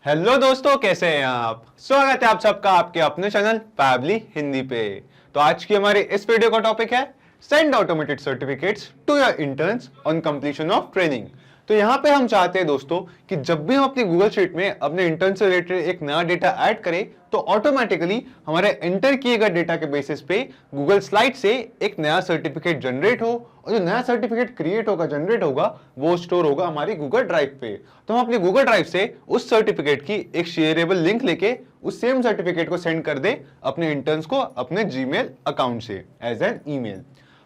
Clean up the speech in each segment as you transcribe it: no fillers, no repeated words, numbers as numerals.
Hello दोस्तों, कैसे हैं आप। स्वागत है आप सबका आपके अपने चैनल पैबली हिंदी पे। तो आज की हमारी इस वीडियो का टॉपिक है send automated certificates to your interns on completion of training. तो यहाँ पे हम चाहते हैं दोस्तों कि जब भी हम अपनी गूगल शीट में अपने इंटर्न से रिलेटेड एक नया डेटा ऐड करें तो ऑटोमेटिकली हमारे एंटर किए गए डेटा के बेसिस पे गूगल स्लाइड से एक नया सर्टिफिकेट जनरेट हो और जो नया सर्टिफिकेट क्रिएट होगा जनरेट होगा वो स्टोर होगा हमारी गूगल ड्राइव पे। तो हम अपनी गूगल ड्राइव से उस सर्टिफिकेट की एक शेयरेबल लिंक लेके उस सेम सर्टिफिकेट को सेंड कर दे अपने इंटर्न्स को अपने जीमेल अकाउंट से एज एन ईमेल।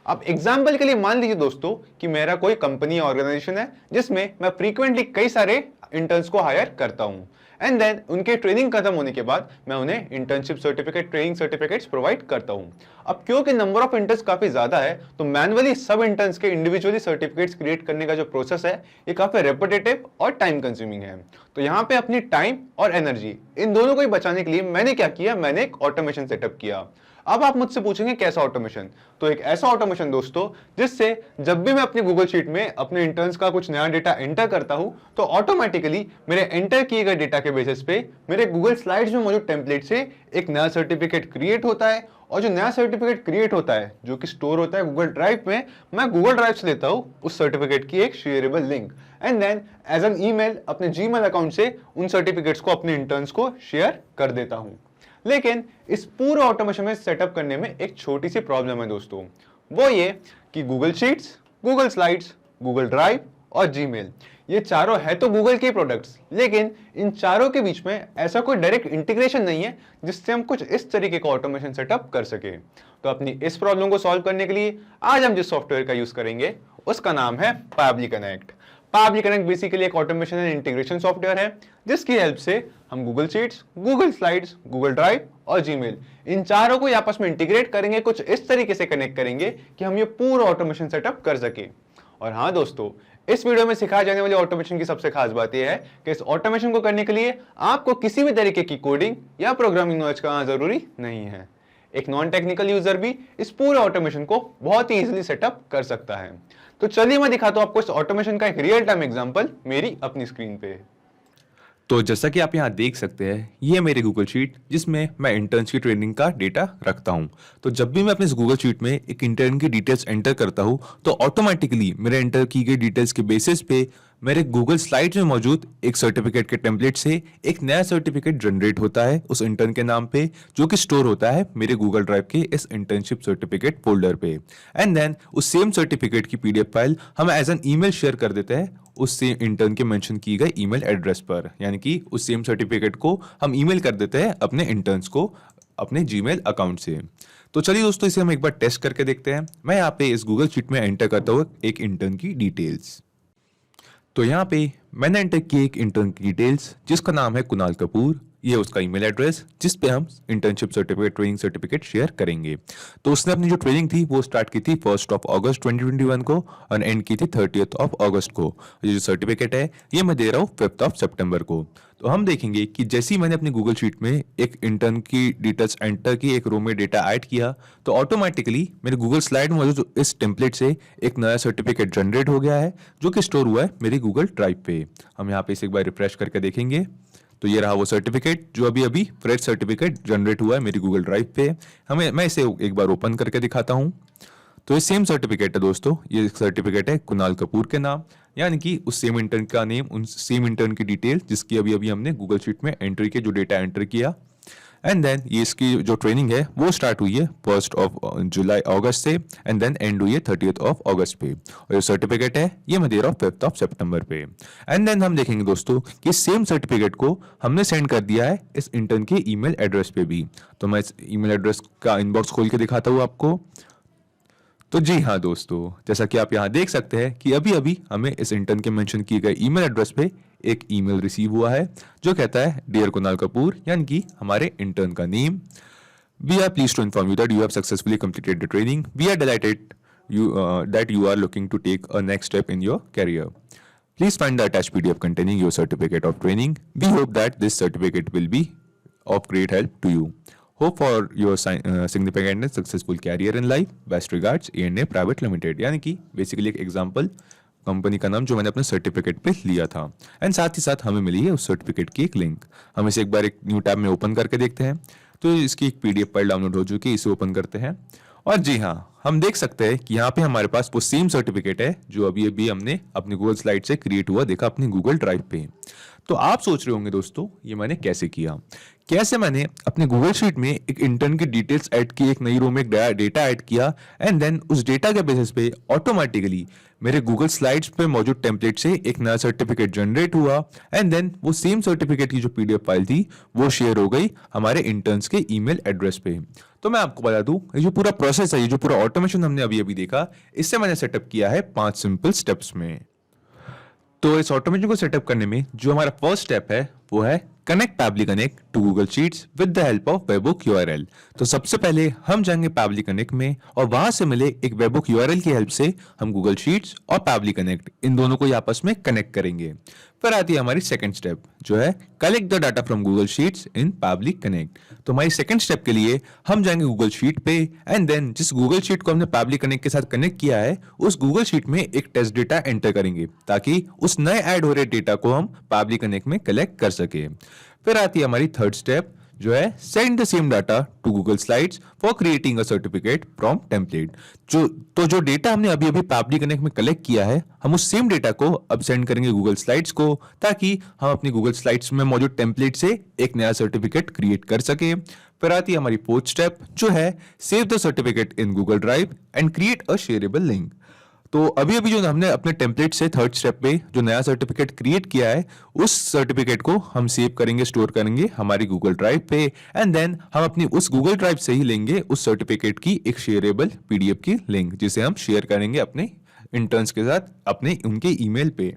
अब एग्जाम्पल के लिए मान लीजिए दोस्तों कि मेरा कोई कंपनी ऑर्गेनाइजेशन है जिसमें मैं फ्रीक्वेंटली कई सारे इंटर्न्स को हायर करता हूं एंड देन उनके ट्रेनिंग खत्म होने के बाद मैं उन्हें internship certificate training certificates provide करता हूं। अब क्योंकि नंबर ऑफ इंटर्न्स काफी ज्यादा है तो मैनुअली सब इंटर्न्स के इंडिविजुअली सर्टिफिकेट्स क्रिएट करने का जो प्रोसेस है ये काफी रेपिटेटिव और टाइम कंज्यूमिंग है। तो यहाँ पे अपनी टाइम और एनर्जी इन दोनों को ही बचाने के लिए मैंने क्या किया, मैंने एक ऑटोमेशन सेटअप किया। अब आप मुझसे पूछेंगे कैसा ऑटोमेशन, तो एक ऐसा ऑटोमेशन दोस्तों जिससे जब भी मैं अपनी गूगल शीट में अपने इंटर्न्स का कुछ नया डेटा एंटर करता हूं तो ऑटोमेटिकली मेरे एंटर किए गए डेटा के बेसिस पे मेरे गूगल स्लाइड्स में मौजूद टेम्पलेट से एक नया सर्टिफिकेट क्रिएट होता है और जो नया सर्टिफिकेट क्रिएट होता है जो कि स्टोर होता है गूगल ड्राइव में, मैं गूगल ड्राइव से लेता हूं उस सर्टिफिकेट की एक shareable link and then as an email अपने जीमेल अकाउंट से उन सर्टिफिकेट्स को अपने इंटर्न्स को शेयर कर देता हूं। लेकिन इस पूरे ऑटोमेशन में सेटअप करने में एक छोटी सी प्रॉब्लम है दोस्तों, वो ये कि Google sheets, Google slides, Google drive और जीमेल ये चारों है तो गूगल के प्रोडक्ट्स, लेकिन इन चारों के बीच में ऐसा कोई डायरेक्ट इंटीग्रेशन नहीं है जिससे हम कुछ इस तरीके का ऑटोमेशन सेटअप कर सके। तो अपनी इस प्रॉब्लम को सॉल्व करने के लिए आज हम जिस सॉफ्टवेयर का यूज करेंगे उसका नाम है Pabbly connect. Pabbly connect basically एक ऑटोमेशन एंड इंटीग्रेशन सॉफ्टवेयर है जिसकी हेल्प से हम Google sheets, Google slides, Google drive और जीमेल इन चारों को आपस में इंटीग्रेट करेंगे, कुछ इस तरीके से कनेक्ट करेंगे कि हम ये पूरा ऑटोमेशन सेटअप कर सके। और हाँ दोस्तों, इस वीडियो में सिखाई जाने वाली ऑटोमेशन की सबसे खास बात यह है कि इस ऑटोमेशन को करने के लिए आपको किसी भी तरीके की कोडिंग या प्रोग्रामिंग नॉलेज का जरूरी नहीं है। एक नॉन टेक्निकल यूजर भी इस पूरे ऑटोमेशन को बहुत ही इजीली सेटअप कर सकता है। तो चलिए मैं दिखाता हूं आपको इस ऑटोमेशन का एक रियल टाइम एग्जांपल मेरी अपनी स्क्रीन पे। तो जैसा कि आप यहाँ देख सकते हैं, ये मेरी गूगल शीट जिसमें मैं इंटर्न्स की ट्रेनिंग का डेटा रखता हूँ। तो जब भी मैं अपने इस गूगल शीट में एक इंटर्न की डिटेल्स एंटर करता हूँ तो ऑटोमेटिकली मेरे एंटर की गई डिटेल्स के बेसिस पे मेरे गूगल स्लाइड्स में मौजूद एक सर्टिफिकेट के टेम्पलेट से एक नया सर्टिफिकेट जनरेट होता है उस इंटर्न के नाम पे, जो कि स्टोर होता है मेरे गूगल ड्राइव के इस इंटर्नशिप सर्टिफिकेट फोल्डर पे। एंड देन उस सेम सर्टिफिकेट की पीडीएफ फाइल हम एज एन ईमेल शेयर कर देते हैं उस सेम इंटर्न के मेंशन की गई ईमेल एड्रेस पर, यानी कि उस सेम सर्टिफिकेट को हम ईमेल कर देते हैं अपने इंटर्न्स को अपने जीमेल अकाउंट से। तो चलिए दोस्तों, इसे हम एक बार टेस्ट करके देखते हैं। मैं यहाँ पे इस गूगल शीट में एंटर करता हूँ एक इंटर्न की डिटेल्स। तो यहाँ पे मैंने एंटर की एक इंटर्न की डिटेल्स जिसका नाम है कुणाल कपूर। ये उसका ईमेल एड्रेस जिस पे हम internship certificate training certificate share करेंगे। तो उसने अपनी जो ट्रेनिंग थी वो स्टार्ट की थी 1 अगस्त 2021 को और एंड की थी 30 अगस्त को। ये जो सर्टिफिकेट है ये मैं दे रहा हूँ 5 सितंबर को। तो हम देखेंगे कि जैसे ही मैंने अपनी गूगल शीट में एक इंटर्न की डिटेल्स एंटर की, एक रो में डेटा ऐड किया, तो ऑटोमेटिकली मेरे गूगल स्लाइड में मौजूद इस टेम्पलेट से एक नया सर्टिफिकेट जनरेट हो गया है जो कि स्टोर हुआ है मेरी गूगल ड्राइव पे। हम यहाँ पे इसे एक बार रिफ्रेश करके देखेंगे तो ये रहा वो सर्टिफिकेट जो अभी अभी फ्रेश सर्टिफिकेट जनरेट हुआ है मेरी गूगल ड्राइव पे। मैं इसे एक बार ओपन करके दिखाता हूँ। तो ये सेम सर्टिफिकेट है दोस्तों, ये सर्टिफिकेट है कुणाल कपूर के नाम, यानी कि उस सेम इंटर्न का नेम, उन सेम इंटर्न की डिटेल जिसकी अभी अभी हमने गूगल शीट में एंट्री के जो डेटा एंटर किया। एंड देन ये इसकी जो ट्रेनिंग है वो स्टार्ट हुई है 1 अगस्त से एंड देन एंड हुई है 30 अगस्त पे। और ये सर्टिफिकेट है ये मैं दे रहा हूँ 5 सितंबर पे। एंड देन हम देखेंगे दोस्तों कि सेम सर्टिफिकेट को हमने सेंड कर दिया है इस इंटर्न के ईमेल एड्रेस पे भी। तो मैं इस ईमेल एड्रेस का इनबॉक्स खोल के दिखाता हूँ आपको। तो जी हाँ दोस्तों, जैसा कि आप यहाँ देख सकते हैं कि अभी अभी हमें इस इंटर्न के मेंशन किए गए ईमेल एड्रेस पे एक ईमेल रिसीव हुआ है जो कहता है डियर कुणाल कपूर, यानी कि हमारे इंटर्न का name. We are pleased to inform you that you have successfully completed the training. We are delighted that you are looking to take a next step in your career. Please find the attached PDF containing your certificate of training. We hope that this certificate will be of great help to you. Hope for your significant and successful career in life. Best regards, A&A Private Limited. यानी कि basically एक example company का नाम जो मैंने अपने certificate पे लिया था, एंड साथ ही साथ हमें मिली है उस सर्टिफिकेट की एक लिंक। हम इसे एक बार एक न्यू टैब में ओपन करके देखते हैं। तो इसकी एक पीडीएफ फाइल डाउनलोड हो चुकी है, इसे ओपन करते हैं और जी हाँ, हम देख सकते हैं कि यहाँ पे हमारे पास वो सेम सर्टिफिकेट है जो अभी अभी हमने अपनी गूगल स्लाइड से क्रिएट हुआ देखा अपनी गूगल ड्राइव पे। तो आप सोच रहे होंगे दोस्तों ये मैंने कैसे किया। कैसे मैंने अपने गूगल शीट में एक इंटर्न की डिटेल्स ऐड की, एक नई रो में एक डेटा ऐड किया, एंड देन उस डेटा के बेसिस पे ऑटोमेटिकली मेरे गूगल स्लाइड्स पे मौजूद टेम्पलेट से एक नया सर्टिफिकेट जनरेट हुआ, एंड देन वो सेम सर्टिफिकेट की जो पीडीएफ फाइल थी वो शेयर हो गई हमारे इंटर्न्स के ईमेल एड्रेस पे। तो मैं आपको बता दूं, ये जो पूरा प्रोसेस है, ये जो पूरा ऑटोमेशन हमने अभी अभी देखा, इससे मैंने सेटअप किया है 5 सिंपल स्टेप्स में। तो इस ऑटोमेशन को सेटअप करने में जो हमारा फर्स्ट स्टेप है वो है connect Pabbly Connect to Google Sheets with the help of webhook URL. तो सबसे पहले हम जाएंगे पैबली कनेक्ट में और वहां से मिले एक वेबबुक यूआरएल की हेल्प से हम गूगल शीट्स और पैबली कनेक्ट इन दोनों को आपस में कनेक्ट करेंगे। फिर आती है हमारी सेकंड स्टेप जो है collect the data from Google sheets in Pabbly connect. तो हमारी सेकंड स्टेप के लिए हम जाएंगे गूगल शीट पे, एंड देन जिस गूगल शीट को हमने पैबली कनेक्ट के साथ कनेक्ट किया है उस गूगल शीट में एक टेस्ट डेटा एंटर करेंगे ताकि उस नए ऐड हो रहे डेटा को हम पैबली कनेक्ट में कलेक्ट कर सके। फिर आती है हमारी थर्ड स्टेप जो है send the same data to Google Slides for creating a certificate from template. जो डेटा हमने अभी अभी पैबली कनेक्ट में कलेक्ट किया है हम उस सेम डेटा को अब सेंड करेंगे गूगल स्लाइड्स को ताकि हम अपनी गूगल स्लाइड्स में मौजूद टेम्पलेट से एक नया सर्टिफिकेट क्रिएट कर सके। फिर आती है हमारी फोर्थ स्टेप जो है save the certificate in Google Drive and create a shareable link. तो अभी अभी जो हमने अपने टेम्पलेट से थर्ड स्टेप पे जो नया सर्टिफिकेट क्रिएट किया है उस सर्टिफिकेट को हम सेव करेंगे, स्टोर करेंगे हमारी गूगल ड्राइव पे, एंड देन हम अपनी उस गूगल ड्राइव से ही लेंगे उस सर्टिफिकेट की एक शेयरेबल पीडीएफ की लिंक जिसे हम शेयर करेंगे अपने इंटर्न्स के साथ अपने उनके ईमेल पे।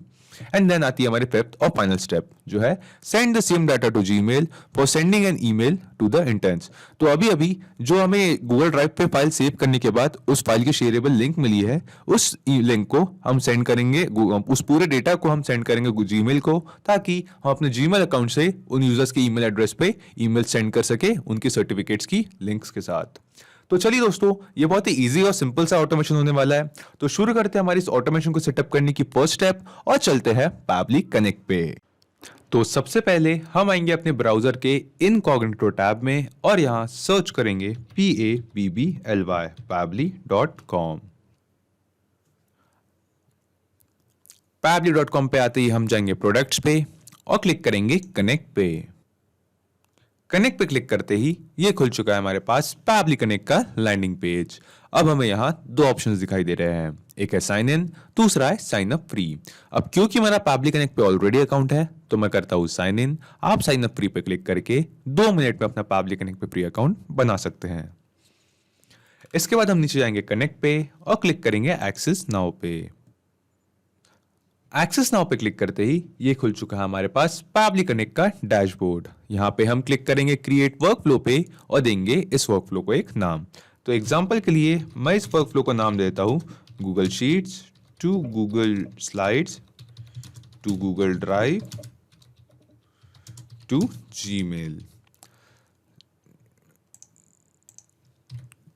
एंड देन आती है हमारी फिफ्थ और फाइनल स्टेप जो है send the same data to Gmail for sending an email to the interns. तो अभी अभी जो हमें गूगल ड्राइव पे फाइल सेव करने के बाद उस फाइल की शेयरेबल लिंक मिली है उस लिंक को हम सेंड करेंगे, उस पूरे डेटा को हम सेंड करेंगे जीमेल को ताकि हम अपने जीमेल अकाउंट से उन यूजर्स के ईमेल एड्रेस पे ईमेल सेंड कर सके उनकी सर्टिफिकेट्स की लिंक्स के साथ। तो चलिए दोस्तों ये बहुत ही इजी और सिंपल सा ऑटोमेशन होने वाला है। तो शुरू करते हैं हमारी इस ऑटोमेशन को सेटअप करने की फर्स्ट स्टेप और चलते हैं पैबली कनेक्ट पे। तो सबसे पहले हम आएंगे अपने ब्राउजर के इनकॉग्निटो टैब में और यहां सर्च करेंगे PABBLY pabbly.com। pabbly.com पे आते ही हम जाएंगे प्रोडक्ट्स पे और क्लिक करेंगे कनेक्ट पे। कनेक्ट पे क्लिक करते ही ये खुल चुका है हमारे पास पैबली कनेक्ट का लैंडिंग पेज। अब हमें यहाँ दो ऑप्शंस दिखाई दे रहे हैं, एक है साइन इन, दूसरा है साइन अप फ्री। अब क्योंकि मेरा पैबली कनेक्ट पे ऑलरेडी अकाउंट है तो मैं करता हूँ साइन इन। आप साइन अप फ्री पे क्लिक करके 2 मिनट में अपना पैबली कनेक्ट पे फ्री अकाउंट बना सकते हैं। इसके बाद हम नीचे जाएंगे कनेक्ट पे और क्लिक करेंगे एक्सेस नाउ पे। एक्सेस नाउ पे क्लिक करते ही ये खुल चुका है हमारे पास पैबली कनेक्ट का डैशबोर्ड। यहाँ पे हम क्लिक करेंगे क्रिएट वर्कफ्लो पे और देंगे इस वर्कफ्लो को एक नाम। तो एग्जांपल के लिए मैं इस वर्कफ्लो को नाम देता हूँ Google Sheets to Google Slides to Google Drive to Gmail.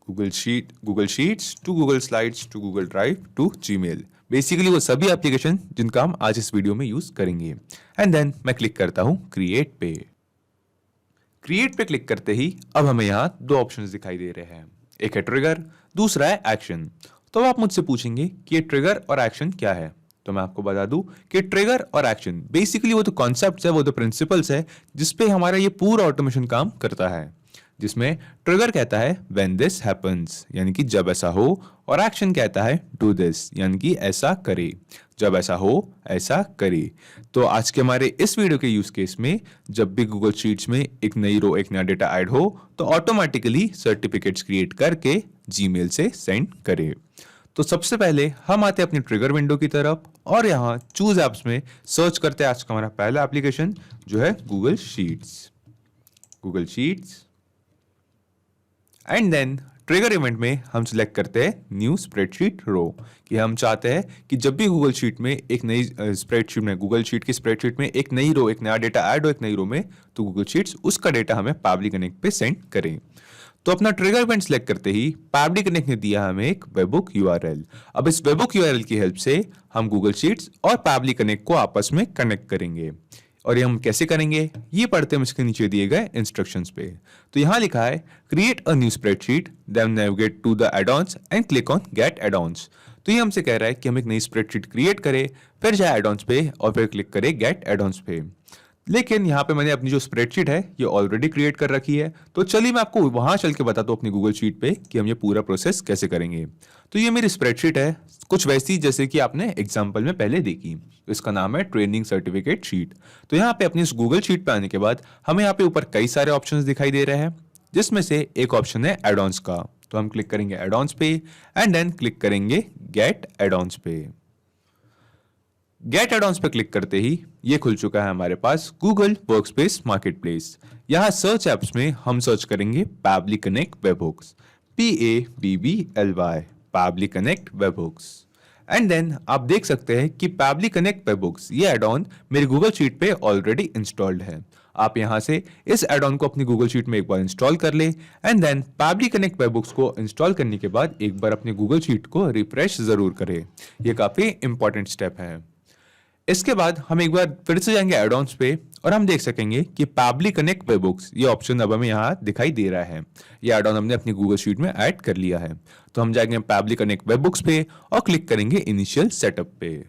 Google Sheets to Google Slides to Google Drive to Gmail, basically वो सभी एप्लीकेशन जिनका हम आज इस वीडियो में यूज करेंगे। एंड देन मैं क्लिक करता हूं क्रिएट पे। क्रिएट पे क्लिक करते ही अब हमें यहां दो ऑप्शंस दिखाई दे रहे हैं, एक है ट्रिगर, दूसरा है एक्शन। तो आप मुझसे पूछेंगे कि ये ट्रिगर और एक्शन क्या है, तो मैं आपको बता दूं कि ट्रिगर और एक्शन बेसिकली वो तो कॉन्सेप्ट्स है, वो तो प्रिंसिपल्स है जिसपे हमारा ये पूरा ऑटोमेशन काम करता है। जिसमें ट्रिगर कहता है व्हेन दिस हैपेंस यानी कि जब ऐसा हो, और एक्शन कहता है डू दिस यानी कि ऐसा करे, जब ऐसा हो ऐसा करे। तो आज के हमारे इस वीडियो के यूज केस में जब भी गूगल शीट्स में एक नई रो एक नया डेटा ऐड हो तो ऑटोमेटिकली सर्टिफिकेट्स क्रिएट करके जीमेल से सेंड करे। तो सबसे पहले हम आते हैं अपनी ट्रिगर विंडो की तरफ और यहाँ चूज एप्स में सर्च करते हैं आज का हमारा पहला एप्लीकेशन जो है Google Sheets. And then trigger event में हम सिलेक्ट करते हैं न्यू स्प्रेडशीट रो कि हम चाहते हैं कि जब भी गूगल शीट में एक नई स्प्रेडशीट में गूगल शीट की स्प्रेडशीट में एक नई रो एक नया डेटा ऐड हो एक नई रो में तो गूगल शीट्स उसका डेटा हमें पैबली कनेक्ट पे सेंड करें। तो अपना ट्रिगर इवेंट सेलेक्ट करते ही पैबली कनेक्ट ने दिया हमें एक वेबबुक यूआरएल। अब इस वेबबुक यूआरएल की हेल्प से हम गूगल शीट्स और पैबली कनेक्ट को आपस में कनेक्ट करेंगे। और ये हम कैसे करेंगे ये पढ़ते हैं इसके नीचे दिए गए इंस्ट्रक्शंस पे। तो यहाँ लिखा है create a new spreadsheet, then navigate to the add-ons and click on get add-ons. तो ये हमसे कह रहा है कि हम एक नई स्प्रेडशीट क्रिएट करें, फिर जाए एड-ऑन्स पे और फिर क्लिक करें गेट एड-ऑन्स पे। लेकिन यहाँ पे मैंने अपनी जो स्प्रेडशीट है ये ऑलरेडी क्रिएट कर रखी है, तो चलिए मैं आपको वहां चल के बताता हूँ अपनी गूगल शीट पे कि हम ये पूरा प्रोसेस कैसे करेंगे। तो ये मेरी स्प्रेडशीट है, कुछ वैसी जैसे कि आपने एग्जाम्पल में पहले देखी। तो इसका नाम है ट्रेनिंग सर्टिफिकेट शीट। तो यहाँ पे अपनी इस गूगल शीट पे आने के बाद हमें यहाँ पे ऊपर कई सारे ऑप्शंस दिखाई दे रहे हैं, जिसमें से एक ऑप्शन है एड-ऑन्स का। तो हम क्लिक करेंगे एड-ऑन्स पे एंड देन क्लिक करेंगे गेट एड-ऑन्स पे। गेट एड-ऑन्स पे क्लिक करते ही ये खुल चुका है हमारे पास गूगल वर्कस्पेस मार्केटप्लेस। यहाँ सर्च एप्स में हम सर्च करेंगे Pabbly Connect webhooks, PABBLY, Pabbly Connect webhooks. And then आप देख सकते हैं कि पैबली कनेक्ट वेबहुक्स ये एड ऑन मेरी गूगल शीट पे ऑलरेडी इंस्टॉल्ड है। आप यहां से इस एड ऑन को अपनी गूगल शीट में एक बार इंस्टॉल कर ले and then Pabbly Connect webhooks को इंस्टॉल करने के बाद एक बार अपनी गूगल शीट को रिफ्रेश जरूर करें। ये काफी इंपॉर्टेंट स्टेप है। इसके बाद हम एक बार फिर से जाएंगे एड-ऑन्स पे और हम देख सकेंगे कि पैबली कनेक्ट वेबहुक्स ये ऑप्शन अब हमें यहाँ दिखाई दे रहा है। ये एड ऑन हमने अपनी गूगल शीट में ऐड कर लिया है। तो हम जाएंगे पैबली कनेक्ट वेबहुक्स पे और क्लिक करेंगे इनिशियल सेटअप पे।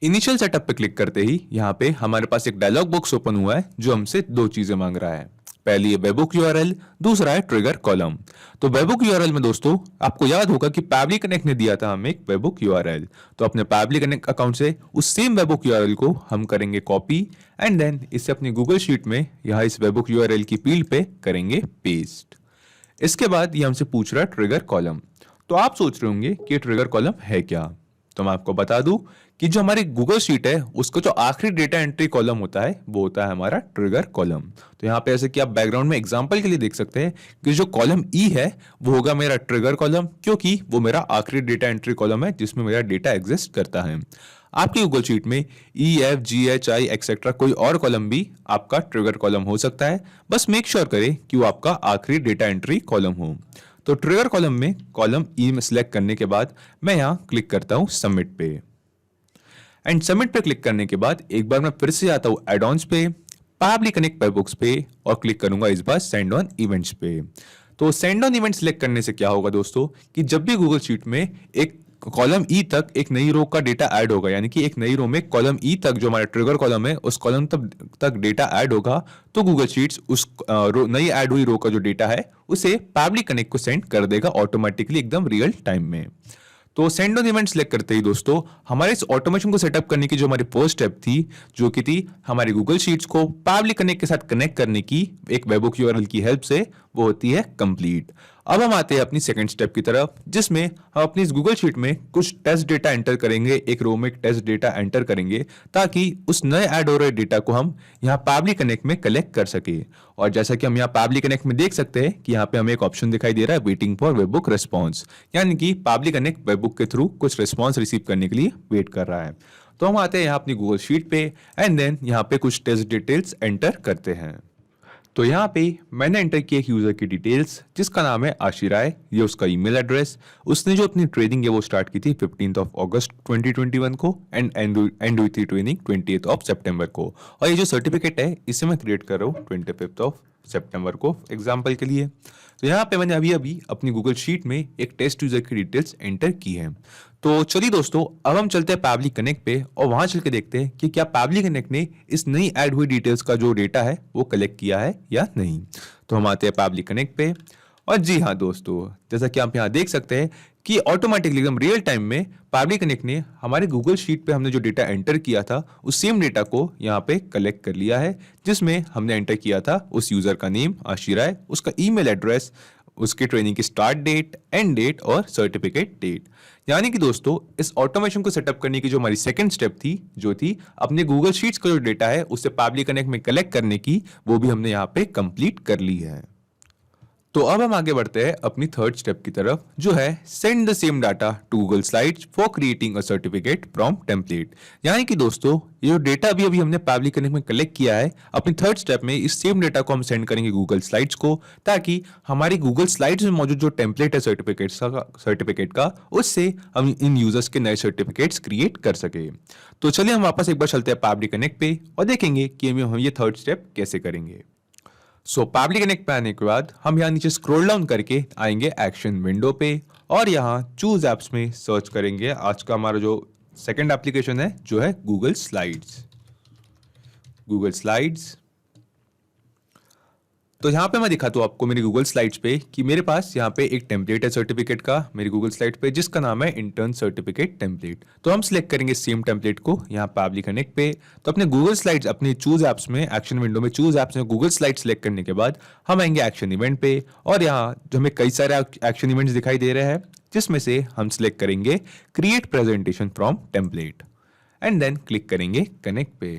इनिशियल सेटअप पे क्लिक करते ही यहाँ पे हमारे पास एक डायलॉग बॉक्स ओपन हुआ है जो हमसे दो चीजें मांग रहा है। पहली है वेबबुक यूआरएल, दूसरा है ट्रिगर कॉलम। तो वेबबुक यूआरएल में दोस्तों आपको याद होगा कि पैबली कनेक्ट ने दिया था हमें एक वेबबुक यूआरएल। तो अपने पैबली कनेक्ट अकाउंट से उस सेम वेबबुक यूआरएल को हम करेंगे कॉपी एंड देन इसे अपनी गूगल शीट में यहाँ इस वेबबुक यूआरएल की फील्ड पे करेंगे पेस्ट। इसके बाद ये हमसे पूछ रहा है ट्रिगर कॉलम। तो आप सोच रहे होंगे कि ट्रिगर कॉलम है क्या। तो मैं आपको बता दूं कि जो हमारी गूगल शीट है उसका जो आखिरी डेटा एंट्री कॉलम होता है वो होता है हमारा ट्रिगर कॉलम। तो यहाँ पे ऐसे कि आप बैकग्राउंड में एग्जांपल के लिए देख सकते हैं कि जो कॉलम ई है वो होगा मेरा ट्रिगर कॉलम, क्योंकि वो मेरा आखिरी डेटा एंट्री कॉलम है जिसमें मेरा डेटा एग्जिस्ट करता है। आपकी गूगल शीट में EFGHI एक्सेट्रा कोई और कॉलम भी आपका ट्रिगर कॉलम हो सकता है, बस मेक श्योर करें कि वो आपका आखिरी डेटा एंट्री कॉलम हो। तो ट्रिगर कॉलम में कॉलम ई में सिलेक्ट करने के बाद मैं यहाँ क्लिक करता हूँ सबमिट पे एंड सबमिट पे क्लिक करने के बाद एक बार मैं फिर से आता हूँ एड-ऑन्स पे, पैबली कनेक्ट वेबहुक्स पे और क्लिक करूंगा इस बार सेंड ऑन इवेंट्स पे। तो सेंड ऑन इवेंट सिलेक्ट करने से क्या होगा दोस्तों कि जब भी गूगल शीट में एक कॉलम ई तक एक नई रो का डेटा ऐड होगा, यानी कि एक नई रो में कॉलम ई तक जो हमारा ट्रिगर कॉलम है उस कॉलम तक डेटा ऐड होगा, तो गूगल शीट्स उस नई ऐड हुई रो का जो डेटा है उसे पैबली कनेक्ट को सेंड कर देगा ऑटोमेटिकली एकदम रियल टाइम में। तो सेंड ऑन इवेंट सेलेक्ट करते ही दोस्तों हमारे इस ऑटोमेशन को सेटअप करने की जो हमारी फर्स्ट स्टेप थी, जो कि थी हमारी गूगल शीट्स को पैबली कनेक्ट के साथ कनेक्ट करने की एक वेबबुक यूआरएल की हेल्प से, वो होती है कंप्लीट। अब हम आते हैं अपनी सेकंड स्टेप की तरफ, जिसमें हम अपनी इस गूगल शीट में कुछ टेस्ट डेटा एंटर करेंगे, एक रो में टेस्ट डेटा एंटर करेंगे ताकि उस नए ऐड हो रहे डेटा को हम यहाँ पैबली कनेक्ट में कलेक्ट कर सके। और जैसा कि हम यहाँ पैबली कनेक्ट में देख सकते हैं कि यहाँ पे हमें एक ऑप्शन दिखाई दे रहा है वेटिंग फॉर वेबबुक रिस्पॉन्स, यानी कि पैबली कनेक्ट वेबबुक के थ्रू कुछ रिस्पॉन्स रिसीव करने के लिए वेट कर रहा है। तो हम आते हैं यहाँ अपनी गूगल शीट पे एंड देन यहाँ पे कुछ टेस्ट डिटेल्स एंटर करते हैं। तो यहाँ पे मैंने एंटर किया एक यूजर की डिटेल्स जिसका नाम है आशिराय, ये उसका ईमेल एड्रेस, उसने जो अपनी ट्रेनिंग है वो स्टार्ट की थी 15 अगस्त 2021 को एंड एंड हुई थी ट्रेनिंग 28 सितंबर को। और ये जो सर्टिफिकेट है इसे मैं क्रिएट कर रहा हूँ 25 सितंबर को एग्जाम्पल के लिए। तो यहाँ पे मैंने अभी अपनी गूगल शीट में एक टेस्ट यूजर की डिटेल्स एंटर की है। तो चलिए दोस्तों अब हम चलते हैं पैबली कनेक्ट पे और वहां चल के देखते हैं कि क्या पैबली कनेक्ट ने इस नई ऐड हुई डिटेल्स का जो डेटा है वो कलेक्ट किया है या नहीं। तो हम आते हैं पैबली कनेक्ट पे और जी हाँ दोस्तों, जैसा कि आप यहाँ देख सकते हैं कि ऑटोमेटिकली एकदम रियल टाइम में पैबली कनेक्ट ने हमारे गूगल शीट पे हमने जो डेटा एंटर किया था उस सेम डेटा को यहाँ पे कलेक्ट कर लिया है, जिसमें हमने एंटर किया था उस यूजर का नेम आशिराय, उसका ईमेल एड्रेस, उसके ट्रेनिंग की स्टार्ट डेट, एंड डेट और सर्टिफिकेट डेट। यानी कि दोस्तों इस ऑटोमेशन को सेटअप करने की जो हमारी सेकंड स्टेप थी, जो थी अपने गूगल शीट्स का जो डेटा है उससे पैबली कनेक्ट में कलेक्ट करने की, वो भी हमने यहाँ पे कंप्लीट कर ली है। तो अब हम आगे बढ़ते हैं अपनी थर्ड स्टेप की तरफ, जो है send the same data to Google Slides for creating a certificate from template. यानी कि दोस्तों ये जो डेटा अभी हमने पैबली कनेक्ट में कलेक्ट किया है, अपनी थर्ड स्टेप में इस सेम डेटा को हम सेंड करेंगे गूगल स्लाइड्स को, ताकि हमारी गूगल स्लाइड्स में मौजूद जो टेम्पलेट है सर्टिफिकेट का उससे हम इन यूजर्स के नए सर्टिफिकेट्स क्रिएट कर सके। तो चलिए हम वापस एक बार चलते हैं पैबली कनेक्ट पे और देखेंगे कि हम ये थर्ड स्टेप कैसे करेंगे। सो पैबली कनेक्ट पे आने के बाद हम यहाँ नीचे स्क्रॉल डाउन करके आएंगे एक्शन विंडो पे और यहाँ चूज एप्स में सर्च करेंगे आज का हमारा जो सेकंड एप्लीकेशन है, जो है गूगल स्लाइड्स। गूगल स्लाइड्स, तो यहाँ पे मैं दिखाता हूँ आपको मेरी गूगल स्लाइड्स पे कि मेरे पास यहाँ पे एक टेम्पलेट है सर्टिफिकेट का मेरी गूगल स्लाइड पे, जिसका नाम है इंटर्न सर्टिफिकेट टेम्पलेट। तो हम सिलेक्ट करेंगे सेम टेम्पलेट को यहाँ पैबली कनेक्ट पे। तो अपने गूगल स्लाइड्स अपने चूज एप्स में एक्शन विंडो में चूज एप्स में गूगल स्लाइड सिलेक्ट करने के बाद हम आएंगे एक्शन इवेंट पे और यहाँ जो हमें कई सारे एक्शन इवेंट्स दिखाई दे रहे हैं, जिसमें से हम सिलेक्ट करेंगे create presentation from template and then click करेंगे कनेक्ट पे।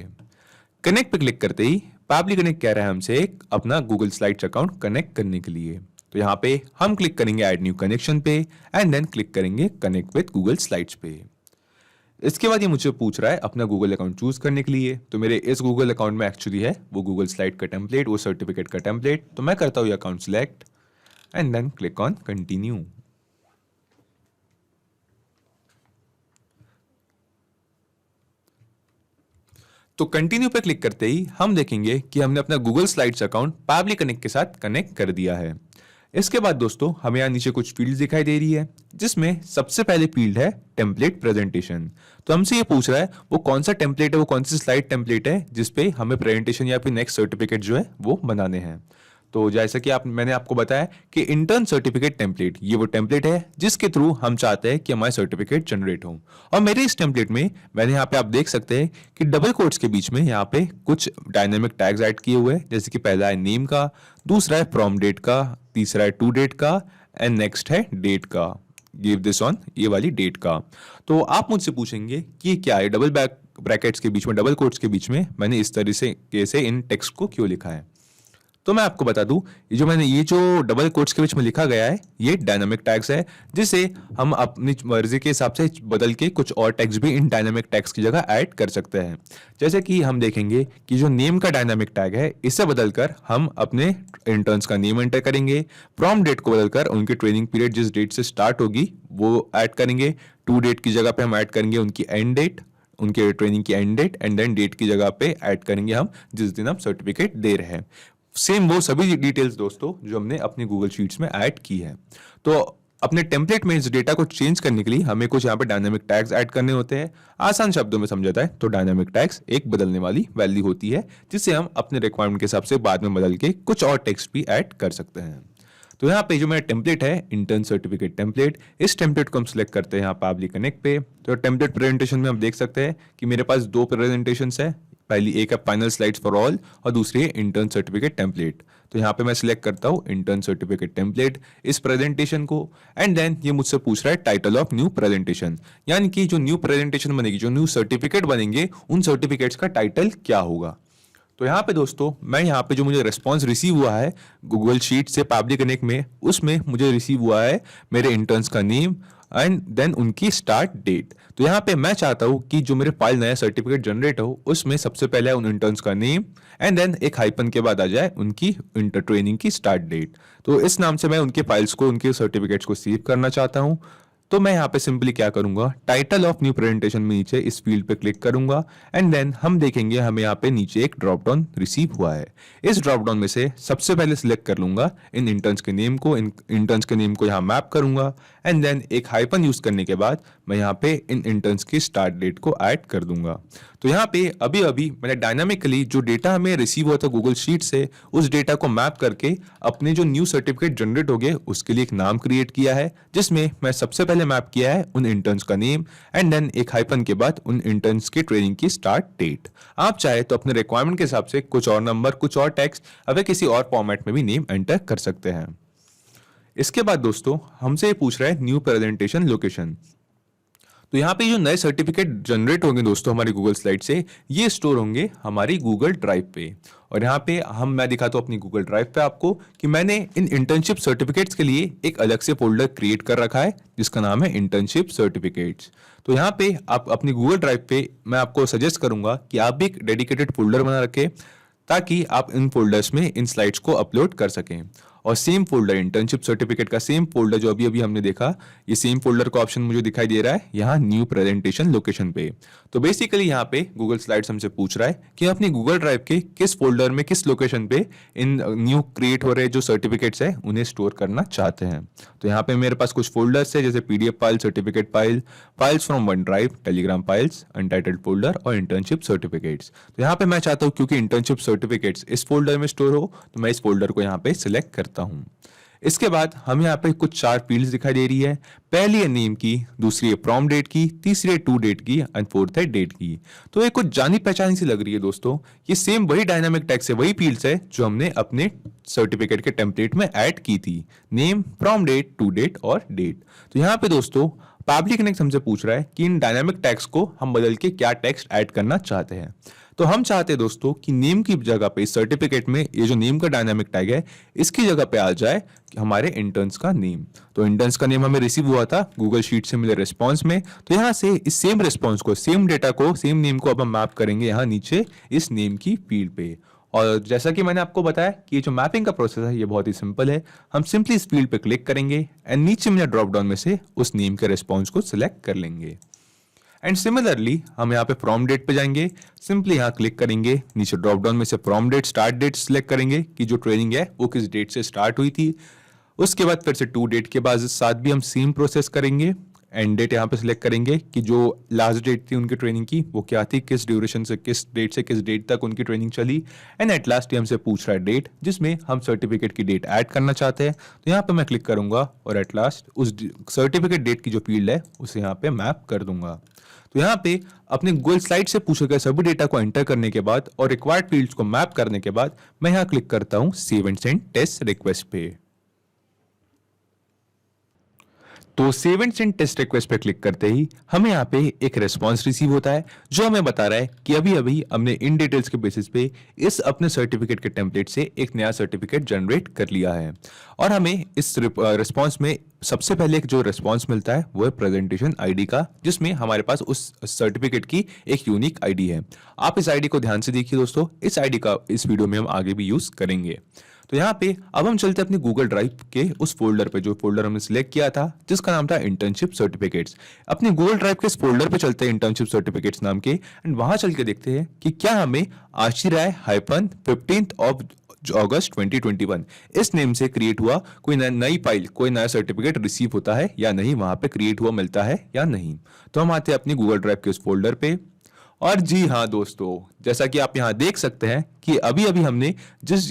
कनेक्ट पे क्लिक करते ही पैबली कनेक्ट कह रहा है हमसे अपना गूगल स्लाइड्स अकाउंट कनेक्ट करने के लिए। तो यहाँ पे हम क्लिक करेंगे ऐड न्यू कनेक्शन पे एंड देन क्लिक करेंगे कनेक्ट विद गूगल स्लाइड्स पे। इसके बाद ये मुझे पूछ रहा है अपना गूगल अकाउंट चूज करने के लिए। तो मेरे इस गूगल अकाउंट में एक्चुअली है वो गूगल स्लाइड का टेम्पलेट, वो सर्टिफिकेट का टेम्पलेट। तो मैं करता हूँ ये account select and then click on continue. तो कंटिन्यू पे क्लिक करते ही हम देखेंगे कि हमने अपना Google Slides account Pabbly Connect के साथ कनेक्ट कर दिया है। इसके बाद दोस्तों हमें यहाँ नीचे कुछ फील्ड्स दिखाई दे रही है, जिसमें सबसे पहले फील्ड है टेम्पलेट प्रेजेंटेशन। तो हमसे ये पूछ रहा है वो कौन सा टेम्पलेट है, वो कौन सी स्लाइड टेम्पलेट है जिसपे हमें प्रेजेंटेशन या फिर नेक्स्ट सर्टिफिकेट जो है वो बनाने हैं। तो जैसा कि मैंने आपको बताया कि इंटर्न सर्टिफिकेट टेम्पलेट ये वो टेम्पलेट है जिसके थ्रू हम चाहते हैं कि हमारे सर्टिफिकेट जनरेट हो। और मेरे इस टेम्पलेट में मैंने यहाँ पे आप देख सकते हैं कि डबल कोट्स के बीच में यहाँ पे कुछ डायनेमिक टैग्स ऐड किए हुए हैं, जैसे कि पहला है नेम का, दूसरा है फ्रॉम डेट का, तीसरा है टू डेट का एंड नेक्स्ट है डेट का, गिव दिस ऑन ये वाली डेट का। तो आप मुझसे पूछेंगे कि क्या है डबल ब्रैकेट्स के बीच में, डबल कोट्स के बीच में मैंने इस तरह से कैसे इन टेक्स्ट को क्यों लिखा है। तो मैं आपको बता दूं ये जो डबल कोट्स के बीच में लिखा गया है ये डायनामिक टैग्स है, जिसे हम अपनी मर्जी के हिसाब से बदल के कुछ और टैग्स भी इन डायनामिक टैग्स की जगह ऐड कर सकते हैं। जैसे कि हम देखेंगे कि जो नेम का डायनामिक टैग है इसे बदलकर हम अपने इंटर्न्स का नेम एंटर करेंगे, फ्रॉम डेट को बदलकर उनकी ट्रेनिंग पीरियड जिस डेट से स्टार्ट होगी वो ऐड करेंगे, टू डेट की जगह पे हम ऐड करेंगे उनकी एंड डेट, उनके ट्रेनिंग की end date and then date की जगह पे ऐड करेंगे हम जिस दिन हम सर्टिफिकेट दे रहे हैं। सेम वो सभी डिटेल्स दोस्तों जो हमने अपनी गूगल शीट्स में ऐड की है। तो अपने टेम्पलेट में इस डेटा को चेंज करने के लिए हमें कुछ यहाँ पे डायनामिक टैग्स ऐड करने होते हैं। आसान शब्दों में समझा जाए तो डायनामिक टैग्स एक बदलने वाली वैल्यू होती है, जिसे हम अपने रिक्वायरमेंट के हिसाब से बाद में बदल के कुछ और टेक्स्ट भी ऐड कर सकते हैं। तो यहाँ पे जो मेरा टेम्पलेट है इंटर्न सर्टिफिकेट टेम्पलेट, इस टेम्पलेट को हम सिलेक्ट करते हैं यहाँ पैबली कनेक्ट पे। तो टेम्पलेट प्रेजेंटेशन में हम देख सकते हैं कि मेरे पास दो प्रेजेंटेशंस है, पहली एक है फाइनल स्लाइड्स फॉर ऑल और दूसरी है इंटर्न सर्टिफिकेट टेम्पलेट। तो यहाँ पे मैं सिलेक्ट करता हूँ इंटर्न सर्टिफिकेट टेम्पलेट इस प्रेजेंटेशन को एंड देन ये मुझसे पूछ रहा है टाइटल ऑफ न्यू प्रेजेंटेशन, यानी कि जो न्यू प्रेजेंटेशन बनेगी, जो न्यू सर्टिफिकेट बनेंगे, उन सर्टिफिकेट्स का टाइटल क्या होगा। तो यहाँ पे दोस्तों मैं यहाँ पे जो मुझे रिस्पॉन्स रिसीव हुआ है गूगल शीट से पैबली कनेक्ट में, उसमें मुझे रिसीव हुआ है मेरे इंटर्न्स का नेम एंड देन उनकी स्टार्ट डेट। तो यहाँ पे मैं चाहता हूँ कि जो मेरे फाइल नया सर्टिफिकेट जनरेट हो उसमें सबसे पहले उन इंटर्न्स का नेम एंड देन एक हाइपन के बाद आ जाए उनकी इंटर ट्रेनिंग की स्टार्ट डेट। तो इस नाम से मैं उनके फाइल्स को, उनके सर्टिफिकेट्स को सेव करना चाहता हूँ। तो मैं यहाँ पे सिंपली क्या करूंगा, टाइटल ऑफ न्यू प्रेजेंटेशन में नीचे इस फील्ड पे क्लिक करूंगा एंड देन हम देखेंगे हमें यहाँ पे नीचे एक ड्रॉप डाउन रिसीव हुआ है। इस ड्रॉप डाउन में से सबसे पहले सिलेक्ट कर लूंगा इन इंटर्न्स के नेम को, इन इंटर्न्स के नेम को यहाँ मैप करूंगा एंड देन एक हाइपन यूज करने के बाद मैं यहाँ पे इन इंटर्न्स की स्टार्ट डेट को ऐड कर दूंगा। तो यहाँ पे अभी अभी मैंने डायनामिकली जो डेटा हमें रिसीव हुआ था गूगल शीट से, उस डेटा को मैप करके अपने जो न्यू सर्टिफिकेट जनरेट हो गए उसके लिए एक नाम क्रिएट किया है, जिसमें मैं सबसे पहले मैप किया है उन इंटर्न्स का नेम एंड देन एक हाइपन के बाद उन इंटर्न्स की ट्रेनिंग की स्टार्ट डेट। आप चाहे तो अपने रिक्वायरमेंट के हिसाब से कुछ और नंबर, कुछ और टेक्स्ट अगर किसी और फॉर्मेट में भी नेम एंटर कर सकते हैं। इसके बाद दोस्तों हमसे ये पूछ रहा है न्यू प्रेजेंटेशन लोकेशन। तो यहाँ पे जो नए सर्टिफिकेट जनरेट होंगे दोस्तों हमारी गूगल स्लाइड से, ये स्टोर होंगे हमारी गूगल ड्राइव पे। और यहाँ पे मैं दिखाता हूँ अपनी गूगल ड्राइव पे आपको कि मैंने इन इंटर्नशिप सर्टिफिकेट्स के लिए एक अलग से फोल्डर क्रिएट कर रखा है जिसका नाम है इंटर्नशिप सर्टिफिकेट्स। तो यहाँ पे आप अपनी गूगल ड्राइव पे मैं आपको सजेस्ट करूंगा कि आप भी एक डेडिकेटेड फोल्डर बना रखें ताकि आप इन फोल्डर्स में इन स्लाइड्स को अपलोड कर सकें। और सेम फोल्डर, इंटर्नशिप सर्टिफिकेट का सेम फोल्डर जो अभी अभी हमने देखा, ये सेम फोल्डर का ऑप्शन मुझे दिखाई दे रहा है यहाँ न्यू प्रेजेंटेशन लोकेशन पे। तो बेसिकली यहाँ पे गूगल स्लाइड्स हमसे पूछ रहा है कि अपनी गूगल ड्राइव के किस फोल्डर में किस लोकेशन पे इन न्यू क्रिएट हो रहे जो सर्टिफिकेट्स है उन्हें स्टोर करना चाहते हैं। तो यहाँ पे मेरे पास कुछ फोल्डर्स है जैसे PDF file, certificate file, files from one drive, Telegram files, untitled folder और इंटर्नशिप सर्टिफिकेट्स। तो यहाँ पे मैं चाहता हूँ क्योंकि इंटर्नशिप सर्टिफिकेट्स इस फोल्डर में स्टोर हो तो मैं इस फोल्डर को यहाँ पे सिलेक्ट करता हूँ। इसके बाद हमें यहाँ पे कुछ 4 फील्ड्स दिखाई दे रही है। पहली है नेम की, दूसरी है प्रॉम डेट की, तीसरी है टू डेट की एंड फोर्थ है डेट की। तो ये कुछ जानी पहचानी सी लग रही है दोस्तों। ये सेम वही डायनामिक टैग्स है, वही फील्ड्स है जो हमने अपने सर्टिफिकेट के टेम्पलेट में ऐड की थी, name, from date, to date और डेट। तो यहाँ पे दोस्तों पब्लिक कनेक्ट हमसे पूछ रहा है कि इन डायनामिक टैग्स को हम बदल के क्या टेक्स्ट ऐड करना चाहते हैं। तो हम चाहते हैं दोस्तों कि नेम की जगह पे इस सर्टिफिकेट में ये जो नेम का डायनामिक टैग है इसकी जगह पे आ जाए कि हमारे इंटर्न्स का नेम। तो इंटर्न्स का नेम हमें रिसीव हुआ था गूगल शीट से मिले रिस्पॉन्स में। तो यहाँ से इस सेम रिस्पॉन्स को, सेम डेटा को, सेम नेम को अब हम मैप करेंगे यहाँ नीचे इस नेम की फील्ड पे। और जैसा कि मैंने आपको बताया कि ये जो मैपिंग का प्रोसेस है ये बहुत ही सिंपल है। हम सिंपली इस फील्ड पे क्लिक करेंगे एंड नीचे में ड्रॉप डाउन में से उस नेम के रिस्पॉन्स को सिलेक्ट कर लेंगे। एंड सिमिलरली हम यहाँ पे फ्रॉम डेट पे जाएंगे, सिंपली यहाँ क्लिक करेंगे, नीचे ड्रॉप डाउन में से from date start date select करेंगे कि जो ट्रेनिंग है वो किस डेट से स्टार्ट हुई थी। उसके बाद फिर से टू डेट के बाद साथ भी हम सेम प्रोसेस करेंगे। एंड डेट यहाँ पे सिलेक्ट करेंगे कि जो लास्ट डेट थी उनकी ट्रेनिंग की वो क्या थी, किस ड्यूरेशन से किस डेट तक उनकी ट्रेनिंग चली। एंड एट लास्ट ये हमसे पूछ रहा है डेट जिसमें हम सर्टिफिकेट की डेट ऐड करना चाहते हैं। तो यहाँ पे मैं क्लिक करूंगा और एट लास्ट उस सर्टिफिकेट डेट की जो फील्ड है उसे यहाँ पे मैप कर दूंगा। तो यहाँ पे अपने गूगल स्लाइड से पूछे गए सभी डेटा को एंटर करने के बाद और रिक्वायर्ड फील्ड्स को मैप करने के बाद मैं यहाँ क्लिक करता हूँ save and send test request पे। तो save and send test request पे क्लिक करते ही हमें यहाँ पे एक रिस्पांस रिसीव होता है जो हमें बता रहा है कि अभी अभी हमने इन डिटेल्स के बेसिस पे इस अपने सर्टिफिकेट के टेम्पलेट से एक नया सर्टिफिकेट जनरेट कर लिया है। और हमें इस रिस्पांस में सबसे पहले एक जो रिस्पांस मिलता है वो है प्रेजेंटेशन आईडी का, जिसमें हमारे पास उस सर्टिफिकेट की एक यूनिक आईडी है। आप इस आईडी को ध्यान से देखिए दोस्तों, इस आईडी का इस वीडियो में हम आगे भी यूज करेंगे। तो यहाँ पे अब हम चलते हैं अपने गूगल ड्राइव के उस फोल्डर पे जो फोल्डर हमने सिलेक्ट किया था जिसका नाम था इंटर्नशिप सर्टिफिकेट्स। अपने गूगल ड्राइव के इस फोल्डर पे चलते हैं इंटर्नशिप सर्टिफिकेट्स नाम के, एंड वहां चल के देखते हैं कि क्या हमें आशी राय -15th of अगस्त 2021 इस नेम से क्रिएट हुआ कोई नई फाइल, कोई नया सर्टिफिकेट रिसीव होता है या नहीं, वहां पे क्रिएट हुआ मिलता है या नहीं। तो हम आते हैं अपनी गूगल ड्राइव के उस फोल्डर पे। और जी हाँ दोस्तों, जैसा कि आप यहाँ देख सकते हैं कि अभी अभी हमने जिस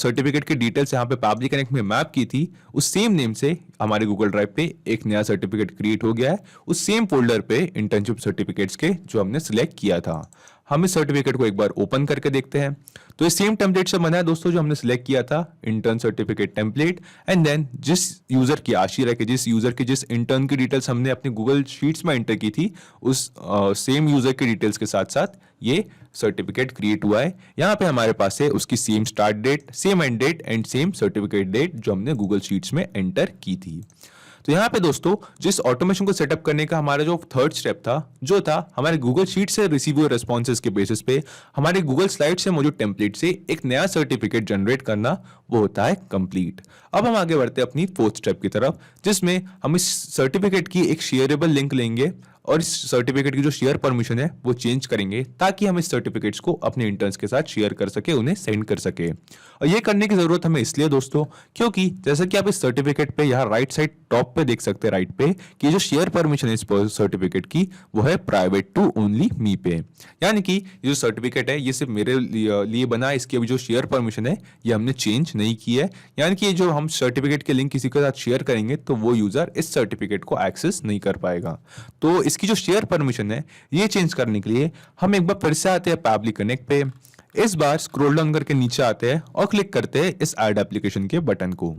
सर्टिफिकेट के डिटेल्स यहाँ पे पब्लिक कनेक्ट में मैप की थी उस सेम नेम से हमारे गूगल ड्राइव पे एक नया सर्टिफिकेट क्रिएट हो गया है उस सेम फोल्डर पे इंटर्नशिप सर्टिफिकेट्स के जो हमने सिलेक्ट किया था। हम इस सर्टिफिकेट को एक बार ओपन करके देखते हैं। तो इस सेम टेम्पलेट से बना है दोस्तों जो हमने सिलेक्ट किया था, intern certificate template. And then जिस यूजर की आशी राय के जिस इंटर्न की डिटेल्स हमने अपने गूगल शीट्स में एंटर की थी उस सेम यूजर की डिटेल्स के साथ साथ ये सर्टिफिकेट क्रिएट हुआ है। यहाँ पे हमारे पास है उसकी same start date, same end date and same certificate date जो हमने गूगल शीट्स में एंटर की थी। तो यहाँ पे दोस्तों जिस ऑटोमेशन को सेटअप करने का हमारा जो थर्ड स्टेप था जो था हमारे गूगल शीट से रिसीव हुए रिस्पॉन्सेज के बेसिस पे हमारे गूगल स्लाइड से मौजूद टेम्पलेट से एक नया सर्टिफिकेट जनरेट करना, वो होता है कंप्लीट। अब हम आगे बढ़ते हैं अपनी फोर्थ स्टेप की तरफ जिसमें हम इस सर्टिफिकेट की एक शेयरेबल लिंक लेंगे और इस सर्टिफिकेट की जो शेयर परमिशन है वो चेंज करेंगे ताकि हम इस सर्टिफिकेट्स को अपने इंटर्न्स के साथ शेयर कर सके, उन्हें सेंड कर सके। और ये करने की जरूरत हमें इसलिए दोस्तों क्योंकि जैसा कि आप इस सर्टिफिकेट पे यहाँ राइट साइड टॉप पे देख सकते हैं राइट पे कि जो शेयर परमिशन है इस सर्टिफिकेट की वो है प्राइवेट टू ओनली मी पे, यानी कि ये जो सर्टिफिकेट है ये सिर्फ मेरे लिए बना है, इसकी अभी जो शेयर परमिशन है ये हमने चेंज नहीं की है। यानी कि जो हम सर्टिफिकेट के लिंक किसी के साथ शेयर करेंगे तो वो यूजर इस सर्टिफिकेट को एक्सेस नहीं कर पाएगा। तो इसकी जो शेयर परमिशन है ये चेंज करने के लिए हम एक बार फिर से आते हैं पब्लिक कनेक्ट पे। इस बार स्क्रॉल डाउन करके नीचे आते हैं और क्लिक करते हैं इस ऐड एप्लीकेशन के बटन को।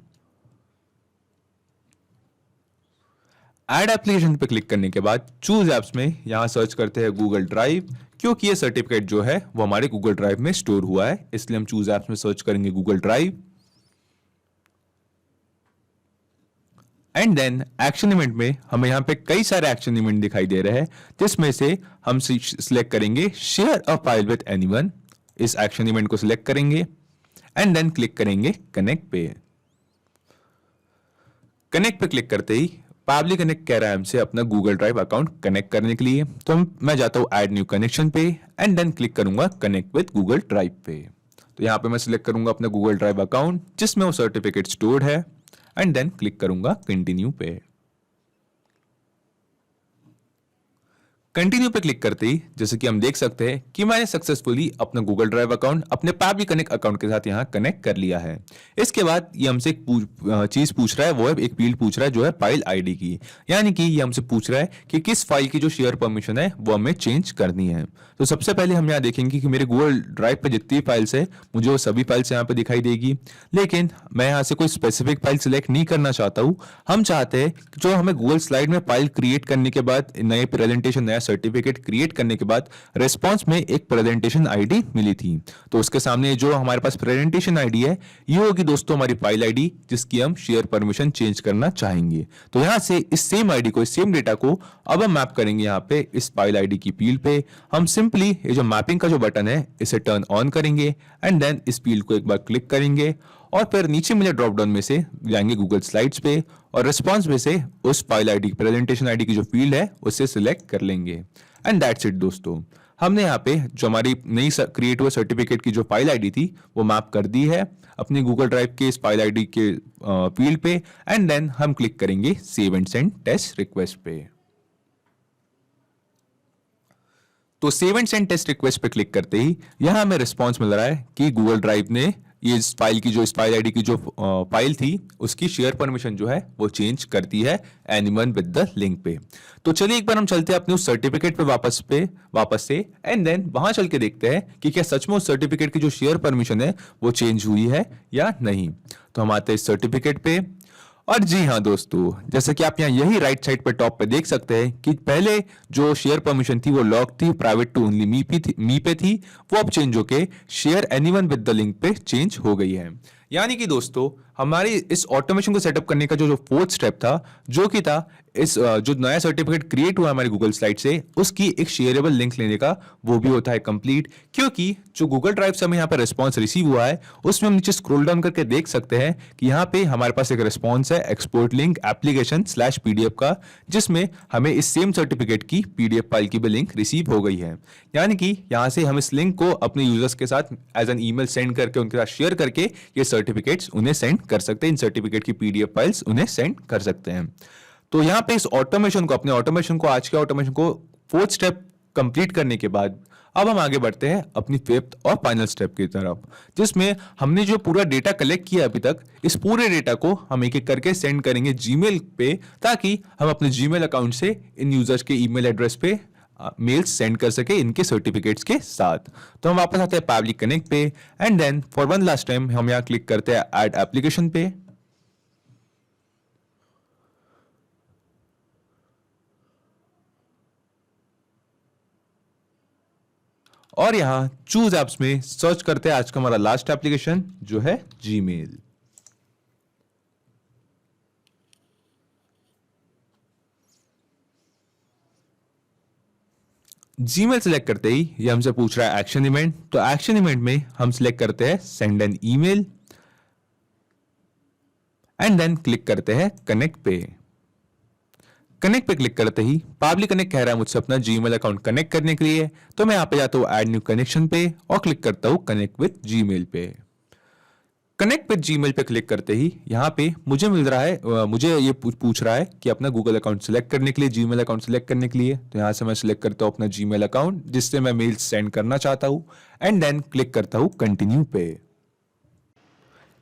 ऐड एप्लीकेशन पे क्लिक करने के बाद चूज एप्स में यहाँ सर्च करते हैं गूगल ड्राइव, क्योंकि ये सर्टिफिकेट जो है वो हमारे गूगल ड्राइव में स्टोर हुआ है, इसलिए हम चूज एप्स में सर्च करेंगे Google Drive. And then action event में हमें यहाँ पे कई सारे एक्शन इवेंट दिखाई दे रहे हैं, जिसमें से हम सिलेक्ट करेंगे share a file with anyone. इस एक्शन इवेंट को सिलेक्ट करेंगे एंड देन क्लिक करेंगे कनेक्ट पे। कनेक्ट पे क्लिक करते ही पावली कनेक्ट कह रहा है हमसे अपना गूगल ड्राइव अकाउंट कनेक्ट करने के लिए, तो मैं जाता हूँ ऐड न्यू कनेक्शन पे एंड देन क्लिक करूंगा कनेक्ट विद गूगल ड्राइव पे। तो यहाँ पे मैं सिलेक्ट करूंगा अपना गूगल ड्राइव अकाउंट जिसमें वो सर्टिफिकेट स्टोर्ड है एंड देन क्लिक करूंगा कंटिन्यू पे। कंटिन्यू पे क्लिक करते ही जैसे कि हम देख सकते हैं कि मैंने सक्सेसफुली अपना गूगल ड्राइव अकाउंट अपने पावली कनेक्ट अकाउंट के साथ यहाँ कनेक्ट कर लिया है। इसके बाद ये हमसे एक चीज पूछ रहा है, वो है एक फील्ड पूछ रहा है जो है फाइल आईडी की, यानी कि ये हमसे पूछ रहा है कि किस फाइल की जो शेयर परमिशन है वो हमें चेंज करनी है। तो सबसे पहले हम यहाँ देखेंगे कि मेरे गूगल ड्राइव पे जितनी फाइल्स है मुझे वो सभी फाइल्स यहाँ पे दिखाई देगी, लेकिन मैं यहाँ से कोई स्पेसिफिक फाइल सिलेक्ट नहीं करना चाहता हूँ। हम चाहते हैं कि जो हमें गूगल स्लाइड में फाइल क्रिएट करने के बाद, नए प्रेजेंटेशन नया सर्टिफिकेट क्रिएट करने के बाद रिस्पॉन्स में एक प्रेजेंटेशन आईडी मिली थी, तो उसके सामने जो हमारे पास प्रेजेंटेशन आईडी है ये होगी दोस्तों हमारी फाइल आईडी जिसकी हम शेयर परमिशन चेंज करना चाहेंगे। तो यहाँ से इस सेम आईडी को, इस सेम डेटा को अब हम मैप करेंगे यहाँ पे इस फाइल आईडी की फील्ड पे। हम सिंपली ये जो मैपिंग का जो बटन है इसे टर्न ऑन करेंगे एंड देन इस फील्ड को एक बार क्लिक करेंगे और फिर नीचे मिले ड्रॉप डाउन में से जाएंगे गूगल स्लाइड्स पे और रिस्पॉन्स में से उस फाइल आईडी प्रेजेंटेशन आईडी की जो फील्ड है उसे सिलेक्ट कर लेंगे एंड दैट्स इट दोस्तों। हमने यहाँ पे जो हमारी नई क्रिएट हुए सर्टिफिकेट की जो फाइल आईडी थी वो मैप कर दी है अपनी गूगल ड्राइव के इस फाइल आईडी के फील्ड पे एंड देन हम क्लिक करेंगे save and send test request पे। तो save and send test request पे क्लिक करते ही यहां हमें रिस्पांस मिल रहा है कि गूगल ड्राइव ने ये इस फाइल आईडी की जो फाइल थी उसकी शेयर परमिशन जो है वो चेंज करती है एनीवन विद द लिंक पे। तो चलिए एक बार हम चलते हैं अपने उस सर्टिफिकेट पे वापस से एंड देन वहां चल के देखते हैं कि क्या सच में उस सर्टिफिकेट की जो शेयर परमिशन है वो चेंज हुई है या नहीं। तो हम आते हैं इस सर्टिफिकेट पे और जी हाँ दोस्तों, जैसे कि आप यहाँ यही राइट साइड पे टॉप पे देख सकते हैं कि पहले जो शेयर परमिशन थी वो लॉक थी, प्राइवेट टू ओनली मी पे थी, वो अब चेंज होके share anyone with the link पे चेंज हो गई है। यानी कि दोस्तों हमारी इस ऑटोमेशन को सेटअप करने का जो फोर्थ स्टेप था, जो कि था इस जो नया सर्टिफिकेट क्रिएट हुआ हमारी गूगल स्लाइड से उसकी एक शेयरेबल लिंक लेने का, वो भी होता है कंप्लीट। क्योंकि जो गूगल ड्राइव से हमें यहाँ पर रिस्पॉन्स रिसीव हुआ है उसमें हम नीचे स्क्रॉल डाउन करके देख सकते हैं कि यहाँ पे हमारे पास एक रिस्पॉन्स है एक्सपोर्ट लिंक एप्लीकेशन /pdf का, जिसमें हमें इस सेम सर्टिफिकेट की पीडीएफ फाइल की भी लिंक रिसीव हो गई है। यानी कि यहाँ से हम इस लिंक को अपने यूजर्स के साथ एज एन ईमेल सेंड करके उनके साथ शेयर करके ये सर्टिफिकेट्स उन्हें सेंड कर सकते हैं, इन सर्टिफिकेट की पीडीएफ फाइल्स उन्हें सेंड कर सकते हैं। तो यहाँ पे इस ऑटोमेशन को, अपने ऑटोमेशन को, आज के ऑटोमेशन को फोर्थ स्टेप कंप्लीट करने के बाद अब हम आगे बढ़ते हैं अपनी फिफ्थ और फाइनल स्टेप की तरफ, जिसमें हमने जो पूरा डेटा कलेक्ट किया अभी तक, इस पूरे डेटा को हम एक एक करके सेंड करेंगे जीमेल पे, ताकि हम अपने जीमेल अकाउंट से इन यूजर्स के ईमेल एड्रेस पे मेल्स सेंड कर सके इनके सर्टिफिकेट्स के साथ। तो हम वापस आते हैं पावली कनेक्ट पे and then for one last time हम यहाँ क्लिक करते हैं ऐड एप्लीकेशन पे। और यहां चूज एप्स में सर्च करते हैं आज का हमारा लास्ट एप्लीकेशन जो है जीमेल। जीमेल सिलेक्ट करते ही ये हमसे पूछ रहा है एक्शन इवेंट, तो एक्शन इवेंट में हम सिलेक्ट करते हैं send an email and then click करते हैं कनेक्ट पे। कनेक्ट पे क्लिक करते ही पावली कनेक्ट कह रहा है मुझसे अपना जीमेल अकाउंट कनेक्ट करने के लिए, तो मैं यहां पे जाता हूं ऐड न्यू कनेक्शन पे और क्लिक करता हूं कनेक्ट विद जीमेल पे। कनेक्ट विद जीमेल पे क्लिक करते ही यहाँ पे मुझे मिल रहा है, मुझे ये पूछ रहा है कि अपना गूगल अकाउंट सिलेक्ट करने के लिए, जीमेल अकाउंट सिलेक्ट करने के लिए। तो यहाँ से मैं सिलेक्ट करता हूँ अपना जीमेल अकाउंट जिससे मैं मेल सेंड करना चाहता हूँ एंड देन क्लिक करता हूँ कंटिन्यू पे।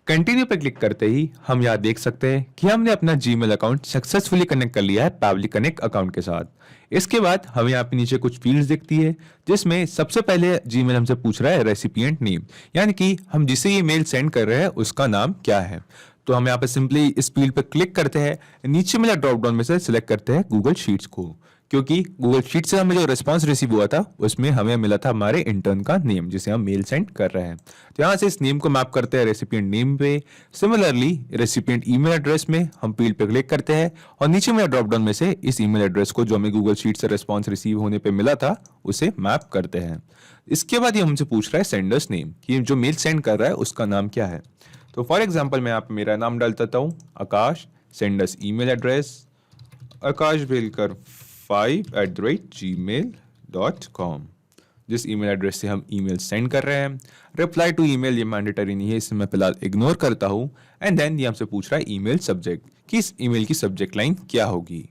कंटिन्यू पे क्लिक करते ही हम यहाँ देख सकते हैं कि हमने अपना जीमेल अकाउंट सक्सेसफुली कनेक्ट कर लिया है पावली कनेक्ट अकाउंट के साथ। इसके बाद हमें यहाँ पे नीचे कुछ फील्ड्स दिखती है, जिसमें सबसे पहले जीमेल हमसे पूछ रहा है रेसिपिएंट नेम, यानी कि हम जिसे ये मेल सेंड कर रहे हैं उसका नाम क्या है। तो हम यहाँ पे सिंपली इस फील्ड पे क्लिक करते हैं, नीचे मिला ड्रॉप डाउन में से सिलेक्ट करते हैं गूगल शीट्स को, क्योंकि गूगल शीट से हमें जो रिस्पांस रिसीव हुआ था उसमें हमें मिला था हमारे इंटर्न का नेम जिसे हम मेल सेंड कर रहे हैं। तो यहाँ से इस नेम को मैप करते हैं रेसिपिएंट नेम पे। सिमिलरली रेसिपिएंट ईमेल एड्रेस में हम फील्ड पे क्लिक करते हैं और नीचे मिला ड्रॉप डाउन में से इस ईमेल एड्रेस को जो हमें गूगल शीट से रिस्पॉन्स रिसीव होने पे मिला था उसे मैप करते हैं। इसके बाद ये हमसे पूछ रहा है सेंडर्स नेम, कि जो मेल सेंड कर रहा है उसका नाम क्या है। तो फॉर एग्जाम्पल मैं यहाँ पे मेरा नाम डाल देता हूँ आकाश, सेंडर्स ईमेल एड्रेस akashvelkar5@gmail.com, जिस ईमेल एड्रेस से हम ईमेल सेंड कर रहे हैं। रिप्लाई टू ईमेल ये मैंडेटरी नहीं है, इसे मैं फिलहाल इग्नोर करता हूँ। एंड देन ये हमसे पूछ रहा है ईमेल सब्जेक्ट, कि इस ईमेल की सब्जेक्ट लाइन क्या होगी।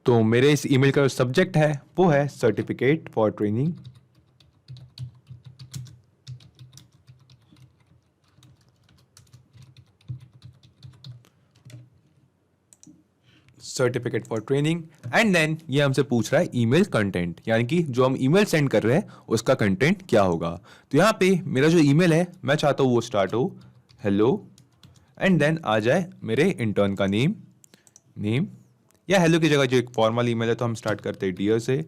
तो मेरे इस ईमेल का जो सब्जेक्ट है वो है certificate for training and then ये हमसे पूछ रहा है ईमेल कंटेंट, यानी कि जो हम ईमेल सेंड कर रहे हैं उसका कंटेंट क्या होगा। तो यहाँ पे मेरा जो ईमेल है मैं चाहता हूँ वो स्टार्ट हो हेलो एंड देन आ जाए मेरे इंटर्न का नेम या हेलो की जगह जो एक फॉर्मल ईमेल है तो हम स्टार्ट करते हैं डियर से,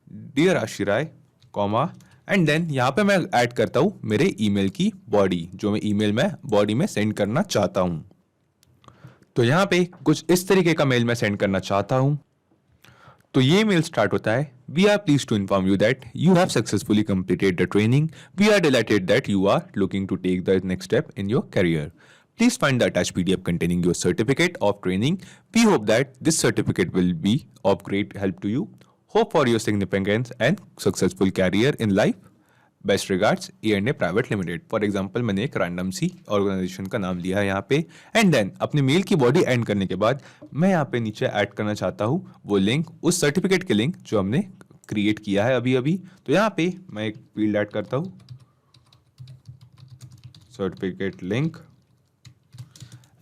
डियर आशी राय कॉमा, एंड देन यहाँ पे मैं ऐड करता हूँ मेरे ईमेल की बॉडी, जो मैं ईमेल में बॉडी में सेंड करना चाहता हूँ। तो यहाँ पे कुछ इस तरीके का मेल मैं सेंड करना चाहता हूँ। तो ये मेल स्टार्ट होता है, we are pleased to inform you that you have successfully completed the training, we are delighted that you are looking to take the next step in your career, please find the attached PDF containing your certificate of training. We hope that this certificate will be of great help to you. Hope for your significance and successful career in life. Best regards, A&A Private Limited. For example, मैंने एक random सी organisation का नाम लिया है यहाँ पे and then अपने mail की बॉडी एंड करने के बाद मैं यहाँ पे नीचे ऐड करना चाहता हूँ वो लिंक, उस सर्टिफिकेट के लिंक जो हमने क्रिएट किया है अभी अभी। तो यहाँ पे मैं एक फील्ड ऐड करता हूँ सर्टिफिकेट लिंक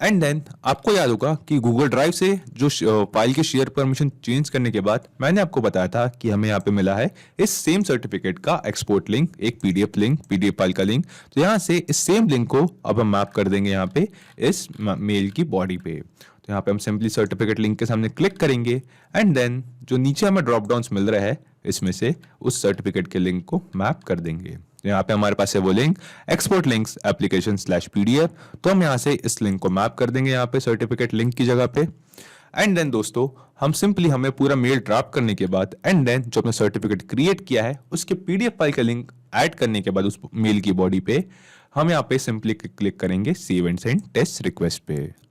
एंड देन आपको याद होगा कि गूगल ड्राइव से जो फाइल के शेयर परमिशन चेंज करने के बाद मैंने आपको बताया था कि हमें यहाँ पे मिला है इस सेम सर्टिफिकेट का एक्सपोर्ट लिंक, एक पीडीएफ लिंक, पीडीएफ फाइल का लिंक। तो यहाँ से इस सेम लिंक को अब हम मैप कर देंगे यहाँ पे इस मेल की बॉडी पे। तो यहाँ पे हम सिंपली सर्टिफिकेट लिंक के सामने क्लिक करेंगे एंड देन जो नीचे हमें ड्रॉप डाउन्स मिल रहा है इसमें से उस सर्टिफिकेट के लिंक को मैप कर देंगे। यहाँ पे हमारे पास है वो link export links application /pdf, तो हम यहाँ से इस लिंक को मैप कर देंगे यहाँ पे सर्टिफिकेट लिंक की जगह पे। एंड देन दोस्तों हम सिंपली हमें पूरा मेल ड्राफ्ट करने के बाद एंड देन जो अपना सर्टिफिकेट क्रिएट किया है उसके पीडीएफ फाइल का लिंक ऐड करने के बाद उस मेल की बॉडी पे हम यहाँ पे सिंपली क्लिक करेंगे save and send test request पे।